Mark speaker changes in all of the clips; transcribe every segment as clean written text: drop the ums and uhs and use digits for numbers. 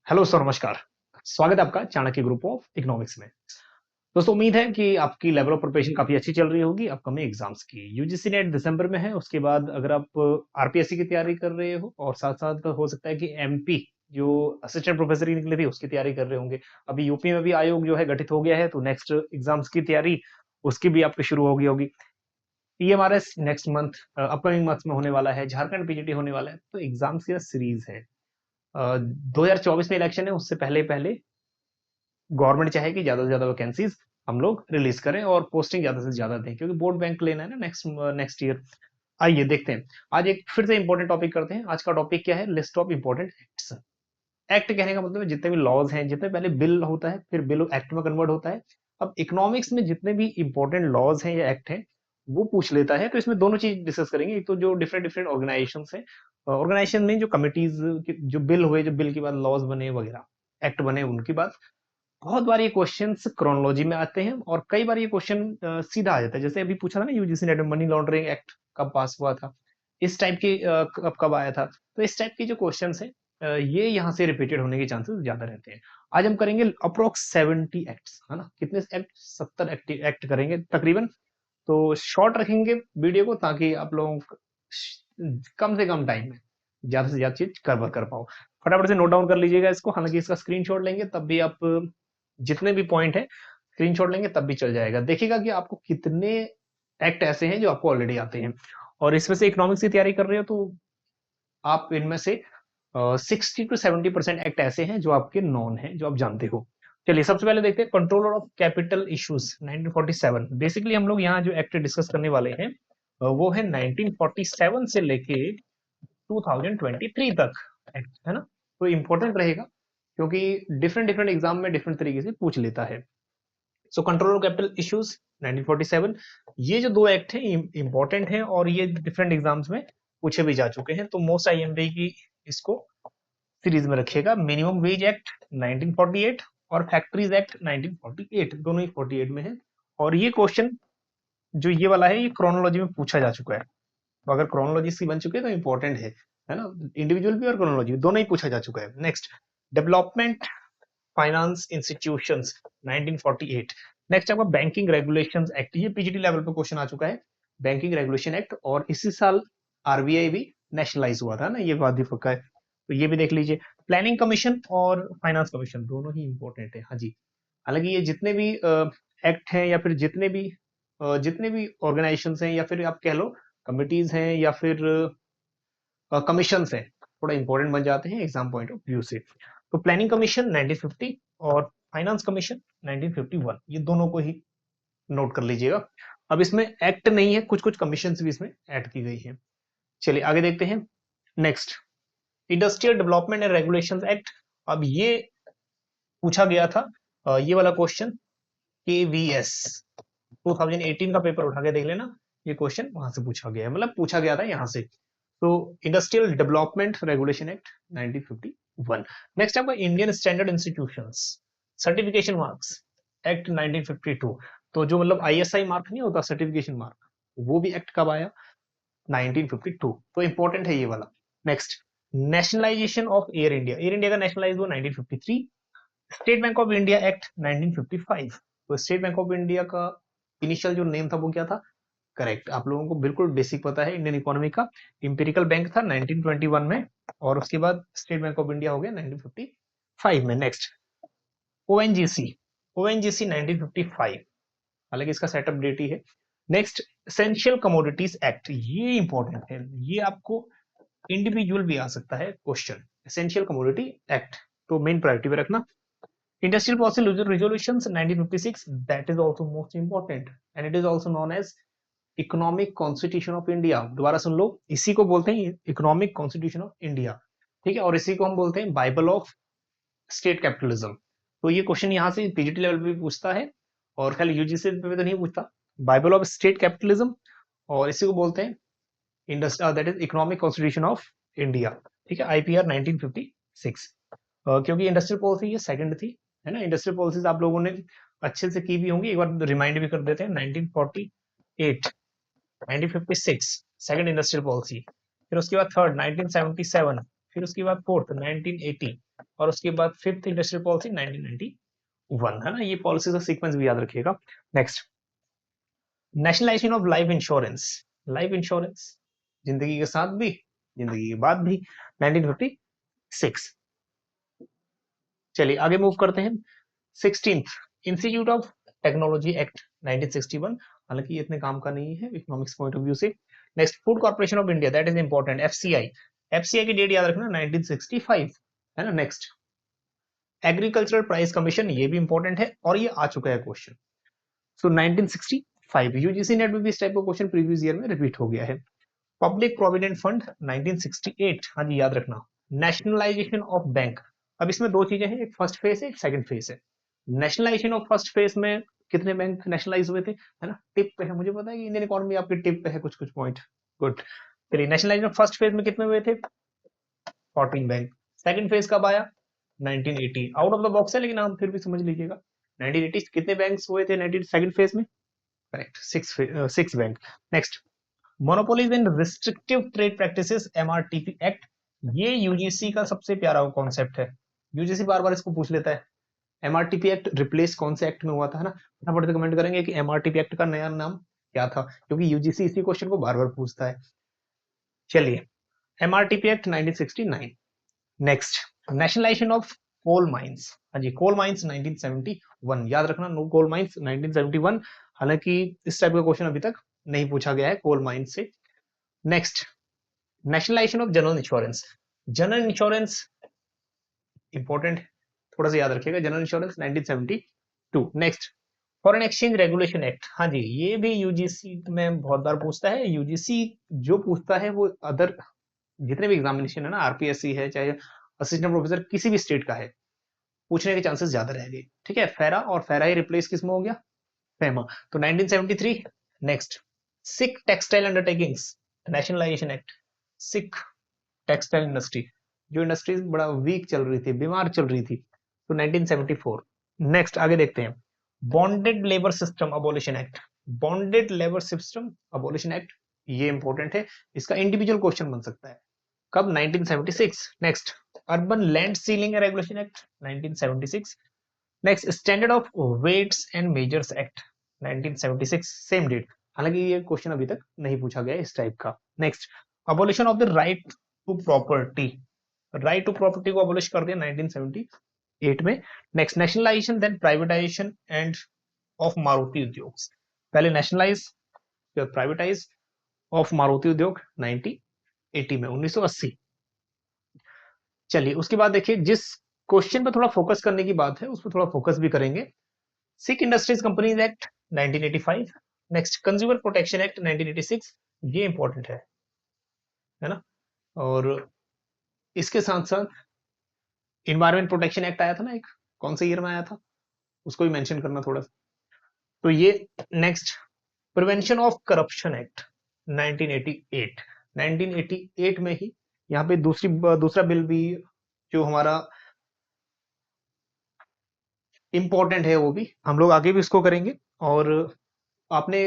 Speaker 1: Hello sir, नमस्कार। स्वागत है आपका चाणक्य ग्रुप ऑफ इकोनॉमिक्स में। दोस्तों, उम्मीद है कि आपकी लेवल ऑफ प्रिपरेशन काफी अच्छी चल रही होगी अपकमिंग एग्जाम्स की। यूजीसी नेट दिसंबर में है, उसके बाद अगर आप आरपीएससी की तैयारी कर रहे हो और साथ साथ हो सकता है कि एमपी जो असिस्टेंट प्रोफेसर की निकली थी उसकी तैयारी कर रहे होंगे। अभी यूपी में भी आयोग जो है गठित हो गया है, तो नेक्स्ट एग्जाम्स की तैयारी उसकी भी आपकी शुरू होगी। EMRS next month upcoming month में होने वाला है। झारखंड पीजीटी होने वाला है। तो एग्जाम्स की सीरीज है। 2024 में इलेक्शन है, उससे पहले पहले गवर्नमेंट चाहे कि ज्यादा से ज्यादा वैकेंसीज हम लोग रिलीज करें और पोस्टिंग ज्यादा से ज्यादा दें, क्योंकि बोर्ड बैंक लेना है ना नेक्स्ट नेक्स्ट ईयर। आइए देखते हैं। आज एक फिर से इंपॉर्टेंट टॉपिक करते हैं। आज का टॉपिक क्या है? List of important acts. Act कहने का मतलब है जितने भी लॉज हैं, जितने पहले बिल होता है फिर बिल एक्ट में कन्वर्ट होता है। अब इकोनॉमिक्स में जितने भी इंपॉर्टेंट लॉज हैं या एक्ट हैं वो पूछ लेता है। तो इसमें दोनों चीज डिस्कस करेंगे। एक तो जो डिफरेंट डिफरेंट ऑर्गेनाइजेशन है, ऑर्गेनाइजेशन में जो कमिटीज, जो बिल हुए, जो बिल के बाद लॉज बने वगैरह, एक्ट बने, उनकी बात। बहुत बार ये क्वेश्चंस क्रोनोलॉजी में आते हैं और कई बार ये क्वेश्चन सीधा आ जाता है। जैसे अभी पूछा था ना यूजीसी नेट में, मनी लॉन्ड्रिंग एक्ट कब पास हुआ था, इस टाइप के कब कब आया था। तो इस टाइप के जो क्वेश्चंस हैं ये यहाँ से रिपीटेड होने के चांसेस ज्यादा रहते हैं। आज हम करेंगे अप्रोक्स 70 एक्ट्स, है ना? कितने एक्ट? 70 एक्ट करेंगे तकरीबन। तो शॉर्ट रखेंगे वीडियो को ताकि आप लोगों को कम से कम टाइम में ज्यादा से ज्यादा चीज कवर कर पाओ। फटाफट से नोट डाउन कर लीजिएगा इसको। हालांकि इसका स्क्रीनशॉट लेंगे तब भी आप जितने भी पॉइंट है स्क्रीनशॉट लेंगे तब भी चल जाएगा। देखिएगा कि आपको कितने एक्ट ऐसे हैं जो आपको ऑलरेडी आते हैं, और इसमें से इकोनॉमिक्स की तैयारी कर रहे हो तो आप इनमें से 60 to 70% एक्ट ऐसे हैं जो आपके नॉन है, जो आप जानते हो। चलिए सबसे पहले देखते हैं controller of capital issues 1947। Basically हम लोग यहाँ जो एक्ट डिस्कस करने वाले हैं वो है 1947 से लेके 2023 तक एक्ट, है ना? तो इंपॉर्टेंट रहेगा क्योंकि डिफरेंट डिफरेंट एग्जाम में डिफरेंट तरीके से पूछ लेता है। So control of capital issues 1947, ये जो दो एक्ट हैं इंपॉर्टेंट हैं और ये डिफरेंट एग्जाम्स में पूछे भी जा चुके हैं। तो मोस्ट आईएमपी की इसको सीरीज में रखिएगा। मिनिमम वेज एक्ट 1948 और फैक्ट्रीज एक्ट 1948, दोनों ही 48 में है। और ये क्वेश्चन जो ये वाला है ये क्रोनोलॉजी में पूछा जा चुका है। तो अगर क्रोनोलॉजी सी बन चुके हैं तो इंपॉर्टेंट है ना? इंडिविजुअल भी और क्रोनोलॉजी दोनों ही पूछा जा चुका है। Next, development finance institutions 1948। Next आपका बैंकिंग रेगुलेशंस एक्ट, ये पीजीटी लेवल पे क्वेश्चन आ चुका है। बैंकिंग रेगुलेशन एक्ट, और इसी साल आरबीआई भी नेशनलाइज हुआ था ना, ये बात भी पक्का है, तो ये भी देख लीजिए। प्लानिंग कमीशन और फाइनेंस कमीशन दोनों ही इंपॉर्टेंट है। हाँ जी। हालांकि ये जितने भी एक्ट हैं या फिर जितने भी ऑर्गेनाइजेशन हैं या फिर आप कह लो कमिटीज हैं या फिर कमीशन हैं, थोड़ा इंपॉर्टेंट बन जाते हैं एग्जाम पॉइंट ऑफ व्यू से। तो प्लानिंग कमीशन 1950 और फाइनेंस कमीशन 1951, ये दोनों को ही नोट कर लीजिएगा। अब इसमें एक्ट नहीं है, कुछ कुछ कमीशन भी इसमें ऐड की गई है। चलिए आगे देखते हैं। Next, industrial development and regulations act. अब ये पूछा गया था ये वाला क्वेश्चन केवीएस 2018 का पेपर उठा के देख लेना। ये क्वेश्चन वहां से पूछा गया है, मतलब पूछा गया था यहाँ से। तो industrial development regulation act 1951। Next आपका Indian standard institutions certification marks act 1952। तो जो मतलब आईएसआई मार्क नहीं होता, सर्टिफिकेशन मार्क, वो भी एक्ट कब आया? 1952। तो इंपॉर्टेंट है ये वाला। Next, nationalisation of air India. Air India का नेशनलाइज हुआ 1953। State bank of India act 1955। तो स्टेट बैंक ऑफ इंडिया का इनिशियल जो नेम था वो क्या था? करेक्ट, आप लोगों को बिल्कुल बेसिक पता है इंडियन इकोनॉमी का। इंपेरिकल बैंक था 1921 में, और उसके बाद स्टेट बैंक ऑफ इंडिया हो गया 1955 में। Next, ONGC. ओएनजीसी 1955, हालांकि इसका सेटअप डेट ही है। नेक्स्ट, एसेंशियल कमोडिटीज एक्ट, ये इंपॉर्टेंट है, ये आपको इंडिविजुअल भी आ सकता है क्वेश्चन। एसेंशियल कमोडिटी एक्ट, तो मेन प्रायोरिटी पे रखना। Industrial policy resolutions 1956, that is also most important and it is also known as economic constitution of India. दोबारा सुन लो, इसी को बोलते हैं इकोनॉमिक कॉन्स्टिट्यूशन ऑफ इंडिया, ठीक है? और इसी को हम बोलते हैं बाइबल ऑफ स्टेट कैपिटलिज्म। तो ये क्वेश्चन यहाँ से पीजीटी लेवल पे भी पूछता है, और खाली यूजीसी पे तो नहीं पूछता। बाइबल ऑफ स्टेट कैपिटलिज्म, और इसी को बोलते हैं that is economic constitution of India, ठीक है? आईपीआर 1956। क्योंकि इंडस्ट्रियल पॉलिसी ये सेकंड थी, है ना? इंडस्ट्रियल पॉलिसीज आप लोगों ने अच्छे से की भी होंगी, एक बार रिमाइंड भी कर देते हैं। 1948, 1956 सेकंड इंडस्ट्रियल पॉलिसी, फिर उसके बाद थर्ड 1977, फिर उसके बाद फोर्थ 1980, और उसके बाद फिफ्थ इंडस्ट्रियल पॉलिसी 1991, है ना। ये पॉलिसी का सीक्वेंस भी याद रखिएगा। Next, nationalisation of life insurance. Life insurance जिंदगी के साथ भी जिंदगी के बाद भी, 1956। चलिए आगे मूव करते हैं। 16th, institute of technology act 1961, हालांकि ये इतने काम का नहीं है इकोनॉमिक्स पॉइंट ऑफ व्यू से। Next, food corporation of India, that is important, FCI. FCI की डेट याद रखना 1965, है ना। नेक्स्ट, एग्रीकल्चरल प्राइस कमीशन, ये भी इंपॉर्टेंट है और ये आ चुका है क्वेश्चन। सो 1965 यूजीसी नेट में भी इस टाइप का क्वेश्चन प्रीवियस ईयर में रिपीट हो गया है। पब्लिक प्रोविडेंट फंड 1968, हाँ जी याद रखना। नेशनलाइजेशन ऑफ बैंक, अब इसमें दो चीजें हैं, एक फर्स्ट फेज है, एक सेकंड फेज है। नेशनलाइजेशन ऑफ फर्स्ट फेज में कितने बैंक नेशनलाइज हुए थे, है ना, टिप पे है, मुझे पता है कि इंडियन इकोनॉमी आपके टिप पे है कुछ कुछ पॉइंट, गुड। चलिए, नेशनलाइजेशन ऑफ फर्स्ट फेज में कितने हुए थे, 14 बैंक। सेकंड फेज कब आया, 1980। आउट ऑफ द बॉक्स है लेकिन आप फिर भी समझ लीजिएगा। 1980 कितने बैंक्स हुए थे 19 सेकंड फेज में, correct, six bank. Next, monopolies and restrictive trade practices, MRTP act, ये यूजीसी का सबसे प्यारा कॉन्सेप्ट है, यूजीसी बार बार इसको पूछ लेता है। एमआरटीपी एक्ट रिप्लेस कौन से एक्ट में हुआ था, है ना, फटाफट से कमेंट करेंगे कि एमआरटीपी एक्ट का नया नाम क्या था, क्योंकि यूजीसी इसी क्वेश्चन को बार बार पूछता है। चलिए, MRTP act 1969। Next, nationalisation of coal mines, हाँ जी, कोल माइंस 1971, याद रखना, नो कोल माइंस 1971, हालांकि इस टाइप का क्वेश्चन अभी तक नहीं पूछा गया है कोल माइंस से। Next, nationalisation of general insurance, general insurance important, थोड़ा सा याद रखिएगा, general insurance 1972। Next, foreign exchange regulation act, हाँ जी, ये भी यूजीसी में बहुत बार पूछता है। यूजीसी जो पूछता है वो अदर जितने भी एग्जामिनेशन है ना, आरपीएससी है चाहे असिस्टेंट प्रोफेसर किसी भी स्टेट का है, पूछने के चांसेस ज्यादा रहेंगे। ठीक है, फेरा और फेरा ही रिप्लेस किसमें हो गया, फेमा, तो 1973। Next, Sikh textile undertakings nationalisation act, Sikh textile industry, जो इंडस्ट्रीज बड़ा वीक चल रही थी, बीमार चल रही थी, तो 1974। नेक्स्ट आगे देखते हैं, bonded labour system abolition act, bonded labour system abolition act, ये इंपॉर्टेंट है, इसका इंडिविजुअल क्वेश्चन बन सकता है, कब, 1976। Next, urban land ceiling regulation act 1976। Next, standard of weights and measures act 1976, same date, हालांकि ये क्वेश्चन अभी तक नहीं पूछा गया इस टाइप का। Next, abolition of the right to property, right to property को अबोलिश कर दिया 1978 में। Next, nationalisation then privatisation end of Maruti Udyog, पहले नेशनलाइज फिर प्राइवेटाइज ऑफ मारुति उद्योग 1980 में, 1980। चलिए उसके बाद देखिए, जिस क्वेश्चन पर थोड़ा फोकस करने की बात है उस पर थोड़ा फोकस भी करेंगे। Sikh industries companies act 1985। Next, consumer protection act 1986, ये इंपॉर्टेंट है ना। और इसके साथ साथ इन्वायरमेंट प्रोटेक्शन एक्ट आया था ना एक, कौन से ईयर में आया था, उसको भी मेंशन करना थोड़ा सा, तो ये। Next, prevention of corruption act 1988, 1988 में ही यहाँ पे दूसरा बिल भी जो हमारा इंपॉर्टेंट है, वो भी हम लोग आगे भी इसको करेंगे। और आपने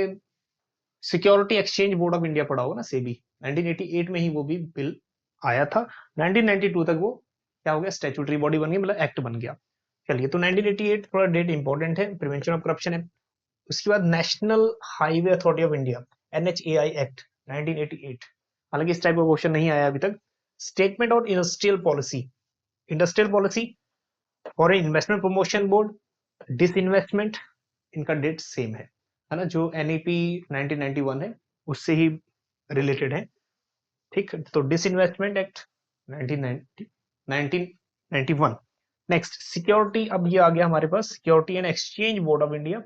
Speaker 1: security exchange board of India पढ़ा होगा ना, सेबी, 1988 में ही वो भी बिल आया था, 1992 तक वो क्या हो गया, स्टैट्यूटरी बॉडी बन गया, मतलब एक्ट बन गया। चलिए, तो 1988 थोड़ा डेट इंपॉर्टेंट है, प्रिवेंशन ऑफ करप्शन एक्ट। उसके बाद national highway authority of India, NHAI act 1988, हालांकि इस टाइप का क्वेश्चन नहीं आया अभी तक। स्टेटमेंट ऑन इंडस्ट्रियल पॉलिसी और इन्वेस्टमेंट प्रमोशन बोर्ड, डिसइन्वेस्टमेंट, इनका डेट सेम है ना, जो एनईपी 1991 है उससे ही रिलेटेड है। ठीक, तो डिसइन्वेस्टमेंट एक्ट 1991। नेक्स्ट, सिक्योरिटी, अब ये आ गया हमारे पास, security and exchange board of India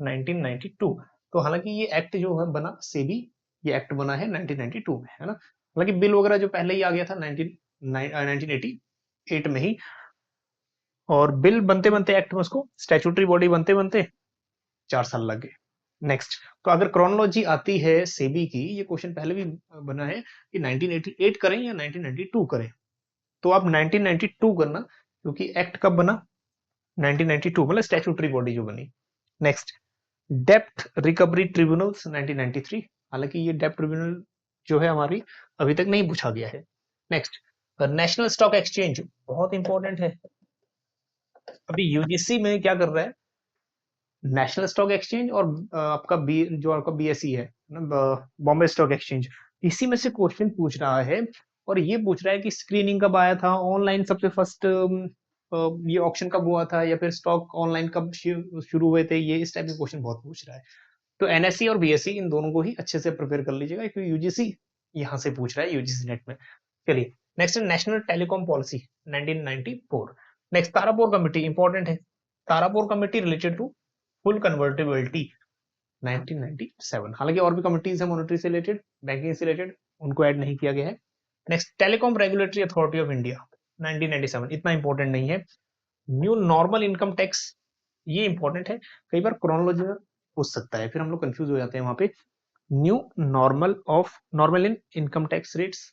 Speaker 1: 1992। तो हालांकि ये एक्ट जो है बना सेबी, ये एक्ट बना है 1992 में, है ना। हालांकि बिल वगैरह जो पहले ही आ गया था 1988 में ही, और बिल बनते बनते एक्ट में उसको स्टैट्यूटरी बॉडी बनते बनते 4 साल लग गए। नेक्स्ट, तो अगर क्रोनोलॉजी आती है सेबी की, ये क्वेश्चन पहले भी बना है कि 1988 करें या 1992 करें, तो आप 1992 करना, क्योंकि एक्ट कब बना, 1992, मतलब स्टैट्यूटरी बॉडी जो बनी। नेक्स्ट, डेप्थ रिकवरी ट्रिब्यूनल्स 1993, हालांकि ये डेप्थ ट्रिब्यूनल जो है हमारी अभी तक नहीं पूछा गया है। नेक्स्ट, नेशनल स्टॉक एक्सचेंज बहुत इंपॉर्टेंट है, अभी यूजीसी में क्या कर रहा है, नेशनल स्टॉक एक्सचेंज और आपका जो आपका बीएसई है ना, बॉम्बे स्टॉक एक्सचेंज, इसी में से क्वेश्चन पूछ रहा है। और ये पूछ रहा है कि स्क्रीनिंग कब आया था, ऑनलाइन सबसे फर्स्ट ये ऑक्शन कब हुआ था, या फिर स्टॉक ऑनलाइन कब शुरू हुए थे, ये इस टाइप के क्वेश्चन बहुत पूछ रहा है। तो एनएससी और बीएससी इन दोनों को ही अच्छे से प्रिपेयर कर लीजिएगा, क्योंकि यूजीसी यहाँ से पूछ रहा है, यूजीसी नेट में। चलिए next, national telecom policy 1994। Next, Tarapore committee important है। Tarapore committee related to full convertibility 1997। हालांकि और भी कमिटीज है मॉनेटरी से रिलेटेड, बैंकिंग से रिलेटेड, उनको ऐड नहीं किया गया है। Next, telecom regulatory authority of India 1997, इतना इंपॉर्टेंट नहीं है। न्यू नॉर्मल इनकम टैक्स, ये इंपॉर्टेंट है, कई बार क्रोनोलॉजी में पूछ सकता है, फिर हम लोग कंफ्यूज हो जाते हैं वहां पे। New normal in income tax rates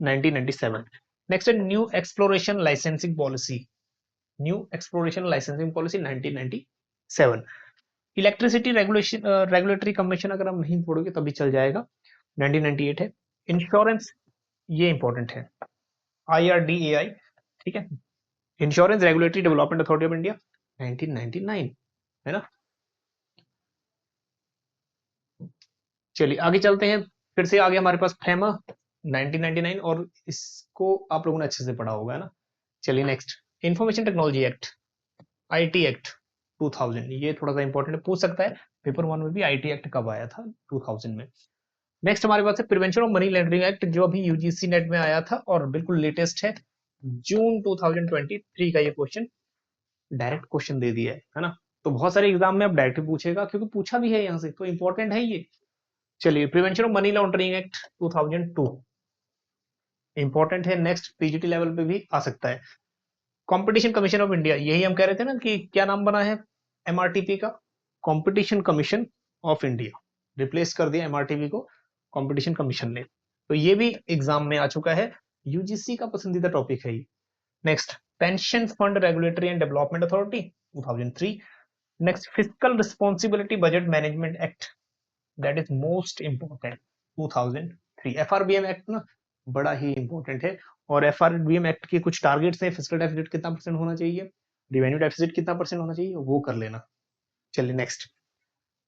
Speaker 1: 1997। Next है new exploration licensing policy, new exploration licensing policy 1997। Electricity regulatory commission अगर हम नहीं पढ़ोगे तभी चल जाएगा, 1998 है। इंश्योरेंस, ये इंपॉर्टेंट है, IRDAI, ठीक है, insurance regulatory development authority of India 1999, है ना। चलिए आगे चलते हैं, फिर से आगे हमारे पास फेमा 1999, और इसको आप लोगों ने अच्छे से पढ़ा होगा, है ना। चलिए next, information technology act, IT act 2000, ये थोड़ा सा इंपॉर्टेंट है, पूछ सकता है पेपर 1 में भी, आईटी एक्ट कब आया था 2000 में। नेक्स्ट हमारे पास है prevention of money laundering act, जो अभी यूजीसी नेट में आया था और बिल्कुल लेटेस्ट है, जून 2023 का ये क्वेश्चन, डायरेक्ट क्वेश्चन दे दिया है ना। तो बहुत सारे एग्जाम में अब डायरेक्ट पूछेगा, क्योंकि पूछा भी है यहाँ से, तो इंपॉर्टेंट है ये। चलिए, prevention of money laundering act 2002 important है। नेक्स्ट, पीजीटी लेवल पे भी आ सकता है। कंपटीशन कमीशन ऑफ इंडिया, यही हम कह रहे थे ना कि क्या नाम बना है एमआरटीपी का, competition commission of India, replace कर दिया एमआरटीपी को कंपटीशन कमीशन ने, तो ये भी एग्जाम में आ चुका है, यूजीसी का पसंदीदा टॉपिक है ये। Next, pension fund regulatory and development authority 2003। Next, physical responsibility budget management act, that is most important, 2003। FRBM act ना बड़ा ही इंपॉर्टेंट है, और एफआरबीएम एक्ट के कुछ टारगेट्स हैं, फिजिकल डेफिसिट कितना परसेंट होना चाहिए, रिवेन्यू डेफिसिट कितना परसेंट होना चाहिए, वो कर लेना। चलिए next,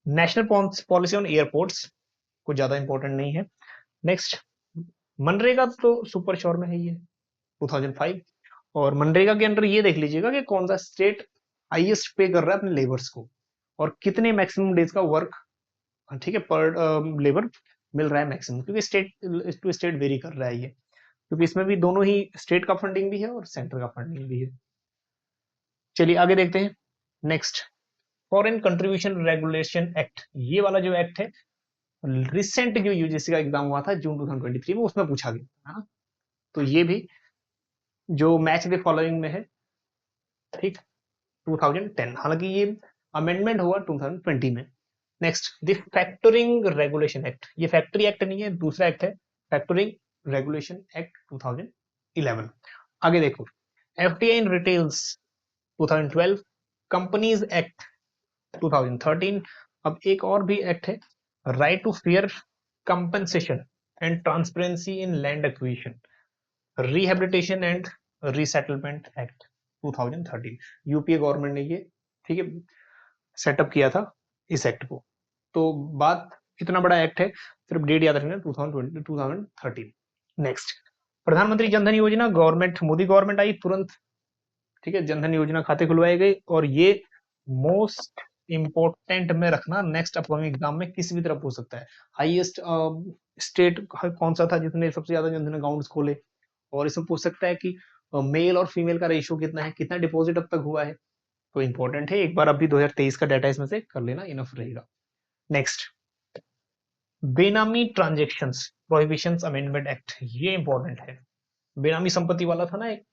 Speaker 1: national policy on airports, कुछ ज्यादा इंपॉर्टेंट नहीं है। नेक्स्ट, मनरेगा तो सुपर श्योर में है ये 2005, और मनरेगा के अंडर ये देख लीजिएगा कि कौन सा स्टेट हाईएस्ट पे कर रहा है अपने लेबर्स को, और कितने मैक्सिमम डेज का वर्क, ठीक है, पर लेबर मिल रहा है मैक्सिमम, क्योंकि स्टेट टू स्टेट वेरी कर रहा है ये, क्योंकि इसमें भी दोनों ही स्टेट का फंडिंग भी है और सेंटर का फंडिंग भी है। चलिए आगे देखते हैं। Next, foreign contribution regulation act, ये वाला जो एक्ट है, रिसेंट जो यूजीसी का एग्जाम हुआ था जून 2023 में, उसमें पूछा गया है, तो ये भी जो मैच द फॉलोइंग में है, ठीक, 2010, हालांकि ये अमेंडमेंट हुआ 2020 में। Next, the factoring regulation act, ये फैक्ट्री एक्ट नहीं है, दूसरा एक्ट है, फैक्टरिंग रेगुलेशन एक्ट 2011। आगे देखो, FDI in retails 2012, companies act 2013। अब एक और भी एक्ट है, right to fair compensation and transparency in land acquisition, rehabilitation and resettlement act 2013, UPA government ने ये, ठीक है, सेटअप किया था इस एक्ट को। तो बात, इतना बड़ा एक्ट है, सिर्फ डेट याद रखना, 2013। नेक्स्ट, प्रधानमंत्री जनधन योजना, गवर्नमेंट, मोदी गवर्नमेंट आई तुरंत, ठीक है, जनधन योजना खाते खुलवाए गए, और ये मोस्ट इंपोर्टेंट में रखना, नेक्स्ट अपकमिंग एग्जाम में किसी भी तरह पूछ सकता है। हाईएस्ट स्टेट कौन सा था जिसने सबसे ज्यादा जनधन अकाउंट्स खोले, और इसमें पूछ सकता है कि मेल और फीमेल का रेशियो कितना है, कितना डिपॉजिट अब तक हुआ है, तो इंपॉर्टेंट है, एक बार अभी 2023 का डाटा इसमें से कर लेना, इनफ रहेगा। नेक्स्ट, बेनामी ट्रांजेक्शंस प्रोहिबिशंस अमेंडमेंट एक्ट, ये इंपॉर्टेंट है, बेनामी संपत्ति वाला था ना एक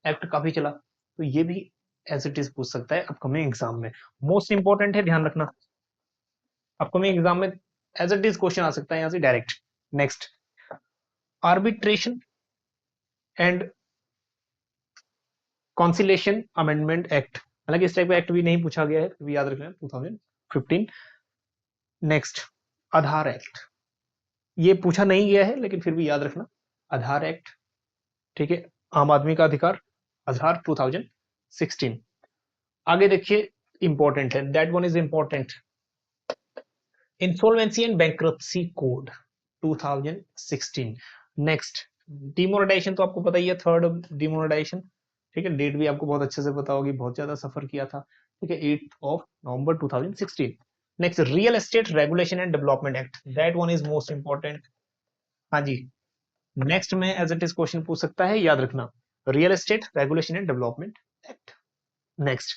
Speaker 1: एक्ट, काफी चला, तो ये भी एज इट इज पूछ सकता है अपकमिंग एग्जाम में, मोस्ट इंपॉर्टेंट है, ध्यान रखना, अपकमिंग एग्जाम में एज इट इज क्वेश्चन आ सकता है यहाँ से direct. Next, arbitration and conciliation amendment act, हालांकि इस टाइप का एक्ट भी नहीं पूछा गया है, भी याद रखना, 2015। नेक्स्ट, आधार एक्ट, ये पूछा नहीं गया है लेकिन फिर भी याद रखना, आधार एक्ट, ठीक है, आम आदमी का अधिकार, आधार 2016। आगे देखिए, इंपॉर्टेंट है, that one is important. Insolvency and bankruptcy code 2016। Next, demonetisation तो आपको पता ही है, थर्ड डिमोनेटाइजेशन, ठीक है, डेट भी आपको बहुत अच्छे से पता होगी, बहुत ज्यादा सफर किया था, ठीक है, 8 नवंबर 2016। Next, real estate regulation and development act, that one is most important. हाँ जी, नेक्स्ट में एज इट इज क्वेश्चन पूछ सकता है, याद रखना, real estate regulation and development act. Next,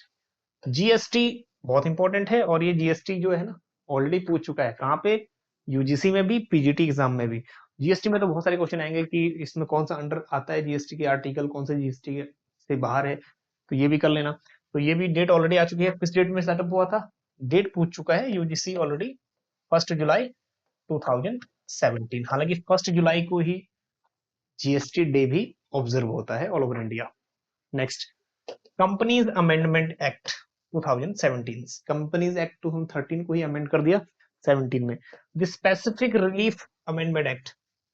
Speaker 1: GST बहुत इंपॉर्टेंट है, और ये जीएसटी जो है ना ऑलरेडी पूछ चुका है, कहाँ पे, यूजीसी में भी, पीजीटी एग्जाम में भी। जीएसटी में तो बहुत सारे क्वेश्चन आएंगे कि इसमें कौन सा अंडर आता है जीएसटी के आर्टिकल, कौन सा जीएसटी से बाहर है, तो ये भी कर लेना। तो ये भी डेट ऑलरेडी आ चुकी है, किस डेट में सेटअप हुआ था, डेट पूछ चुका है यूजीसी ऑलरेडी, 1 जुलाई 2017। हालांकि 1 जुलाई को ही जीएसटी डे भी ऑब्जर्व होता है all over India. Next, companies amendment act 2017, companies act 2013 को ही अमेंड कर दिया 17 में। The specific relief amendment act,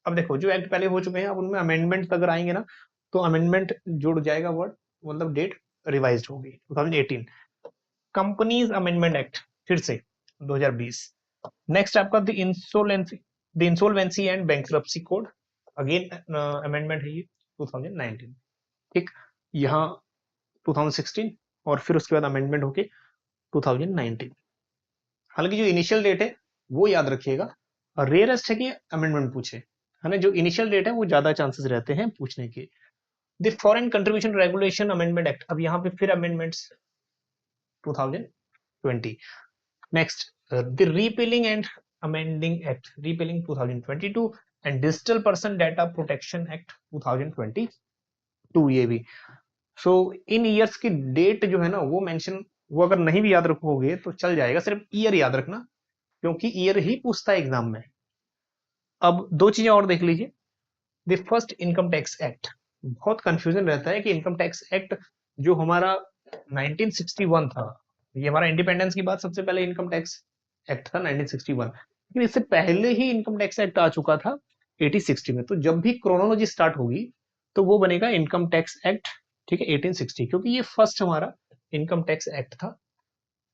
Speaker 1: अब देखो जो एक्ट पहले हो चुके हैं अब उनमें अमेंडमेंट अगर आएंगे ना तो अमेंडमेंट जुड़ जाएगा वर्ड, मतलब डेट रिवाइज्ड होगी 2018। कंपनीज अमेंडमेंट एक्ट फिर से 2020। नेक्स्ट आपका the insolvency and bankruptcy code, again amendment है ये 2019, ठीक, यहाँ 2016 और फिर उसके बाद अमेंडमेंट होके 2019। हालांकि जो इनिशियल डेट है वो याद रखिएगा, और रेयरेस्ट है कि अमेंडमेंट पूछे, है ना, जो इनिशियल डेट है वो ज्यादा चांसेस रहते हैं पूछने के। The foreign contribution regulation amendment act, अब यहाँ पे फिर amendments 2020। Next, the repealing and amending act, repealing 2022, and digital person data protection act 2022, ये भी। सो इन ईयर्स की डेट जो है ना वो मेंशन, वो अगर नहीं भी याद रखोगे तो चल जाएगा, सिर्फ ईयर याद रखना, क्योंकि ईयर ही पूछता है एग्जाम में। अब दो चीजें और देख लीजिए, the first income tax act, बहुत कंफ्यूजन रहता है कि इनकम टैक्स एक्ट जो हमारा 1961 था, ये हमारा इंडिपेंडेंस की बात, सबसे पहले इनकम टैक्स एक्ट था 1961, लेकिन इससे पहले ही इनकम टैक्स एक्ट आ चुका था 1860 में। तो जब भी क्रोनोलॉजी स्टार्ट होगी तो वो बनेगा इनकम टैक्स एक्ट, ठीक है, 1860, क्योंकि ये फर्स्ट हमारा इनकम टैक्स एक्ट था,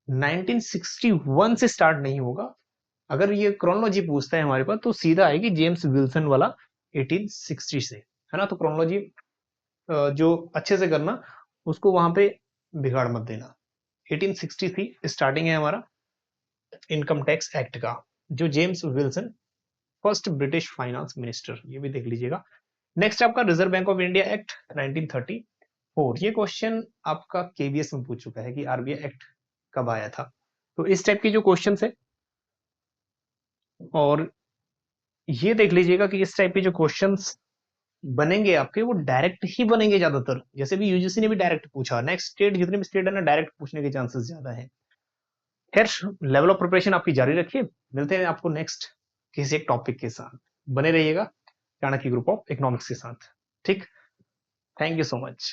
Speaker 1: 1961 से स्टार्ट नहीं होगा। अगर ये क्रोनोलॉजी पूछता है हमारे पास तो सीधा आएगी जेम्स विल्सन वाला 1860 से, है ना। तो क्रोनोलॉजी जो अच्छे से करना, उसको वहां पे बिगाड़ मत देना। 1860 थी स्टार्टिंग है हमारा इनकम टैक्स एक्ट का, जो James Wilson, first British finance minister, ये भी देख लीजिएगा। नेक्स्ट आपका reserve bank of India act 1934, ये क्वेश्चन आपका केबीएस में पूछ चुका है कि आरबीआई एक्ट कब आया था। तो इस टाइप के जो क्वेश्चन है, और ये देख लीजिएगा कि इस टाइप के जो क्वेश्चंस बनेंगे आपके वो डायरेक्ट ही बनेंगे ज्यादातर, जैसे भी यूजीसी ने भी डायरेक्ट पूछा, नेक्स्ट स्टेट जितने भी स्टेट है ना डायरेक्ट पूछने के चांसेस ज्यादा है। खैर, लेवल ऑफ प्रिपरेशन आपकी जारी रखिए, मिलते हैं आपको नेक्स्ट किसी एक टॉपिक के साथ, बने रहिएगा चाणक्य ग्रुप ऑफ इकोनॉमिक्स के साथ, ठीक, थैंक यू सो मच।